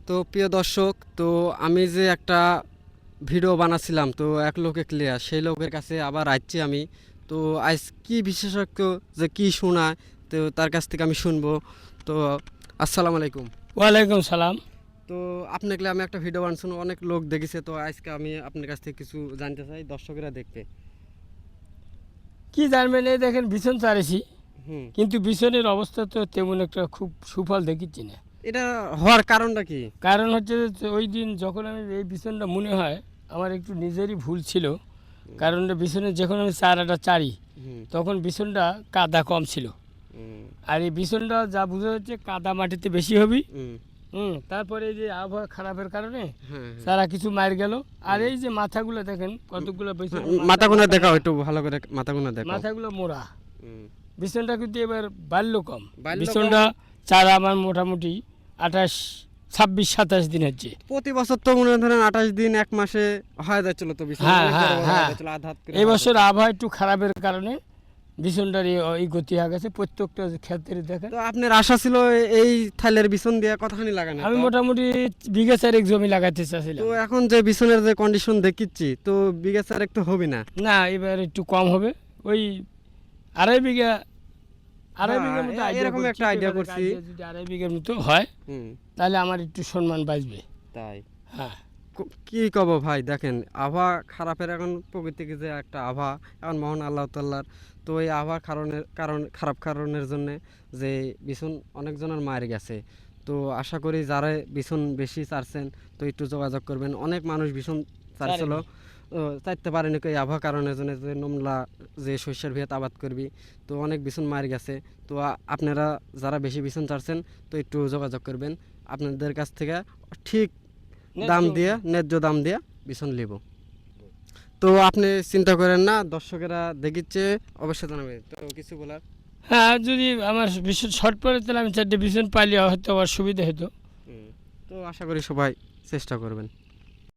তো প্রিয় দর্শক, তো আমি যে একটা ভিডিও বানাছিলাম তো এক লোকে ক্লিয়ার সেই লোকের কাছে আবার আসছি আমি। তো আজ কি বিশেষজ্ঞ যে কি শোনায় তো তার কাছ থেকে আমি শুনবো। তো আসসালামু আলাইকুম। ওয়ালাইকুম সালাম। তো আপনাকে আমি একটা ভিডিও বানাচ্ছি, অনেক লোক দেখেছে, তো আজকে আমি আপনার কাছ থেকে কিছু জানতে চাই, দর্শকেরা দেখবে। কি জানবেন, এই দেখেন বিছন চারেছি, হুম। কিন্তু বিছনের অবস্থা তো তেমন একটা খুব সুফল দেখিচ্ছি না। এটা হওয়ার কারণটা কি? কারণ হচ্ছে যে ওই দিন যখন আমি এই বিছনটা মনে হয় আমার একটু নিজেরই ভুল ছিল। কারণ বিছনে যখন আমি চারাটা চারি হুম। তখন বিছনটা কাদা কম ছিল, হুম। আর এই বিছনটা যা বোঝা যাচ্ছে কাদা মাটিতে বেশি হবে। হুম। তারপরে এই যে আবহাওয়া খারাপের কারণে হ্যাঁ, চারা কিছু মার গেল। আর এই যে মাথাগুলো দেখেন কতগুলো বিছন, মাথাগুনা দেখাও একটু ভালো করে, মাথাগুনা দেখাও। মাথাগুলো মোড়া। হুম। বিছনটা কিন্তু এবার বাল্য কম। বাল্য বিছনটা চারা আমার মোটামুটি 28, 26, 27 দিন হচ্ছে। প্রতি বছর তো মনে ধরেন 28 দিন এক মাসে হয়ে যাচ্ছিল, তো বিছানা হ্যাঁ অনেক বড় হ্যাঁ বড় হয়ে হ্যাঁ, যাচ্ছিল, আধ হাত করে এই হয়ে বছর যাচ্ছিল। আবহাওয়া একটু খারাপের কারণে বিছনটার এই গতি হয়ে গেছে। প্রত্যেকটা ক্ষেত্রে দেখেন তো আপনার আশা ছিল এই থাইলের বিছন দিয়ে কতখানি লাগানো? আমি মোটামুটি বিঘা চারেক জমি লাগাতে তো চাচ্ছিলাম। এখন যে বিছনের যে কন্ডিশন দেখিচ্ছি, তো বিঘা চারেক তো হবে না। না, এবার একটু কম হবে, ওই আড়াই বিঘা, আড়াই বিঘার মতো হ্যাঁ, idea এরকম করছি। একটা আইডিয়া এবারে করছি। যদি আড়াই বিঘার মতো হয় হুম। তাহলে আমার একটু সম্মান বাঁচবে। তাই হ্যাঁ, কি কব ভাই, দেখেন আবহাওয়া খারাপের এখন প্রকৃতিকে যে একটা আবহাওয়া এখন মহান আল্লাহ তাল্লার। তো এই আবহাওয়া খারাপ কারণের জন্যে যে বিছুন অনেকজনের মার গেছে। তো আশা করি যারা বিছুন বেশি চারছেন তো একটু যোগাযোগ করবেন। অনেক মানুষ বিছুন চারছিল, চাইতে পারেনি এই আবহাওয়া কারণের জন্য, যে নমলা যে শস্যের ভিত আবাদ করবি, তো অনেক বিছুন মার গেছে। তো আপনারা যারা বেশি বিছুন চারছেন তো একটু যোগাযোগ করবেন, আপনাদের কাছ থেকে ঠিক দাম দিয়ে, ন্যায্য দাম দিয়ে বিছন নিব। তো আপনি চিন্তা করেন না, দর্শকেরা দেখিচ্ছে অবশ্যই জানাবে। তো কিছু বলার? হ্যাঁ, যদি আমার ভীষণ শর্ট পড়ে তাহলে আমি 4টে বিছন পাইলে হয়তো আমার সুবিধা হতো। তো আশা করি সবাই চেষ্টা করবেন।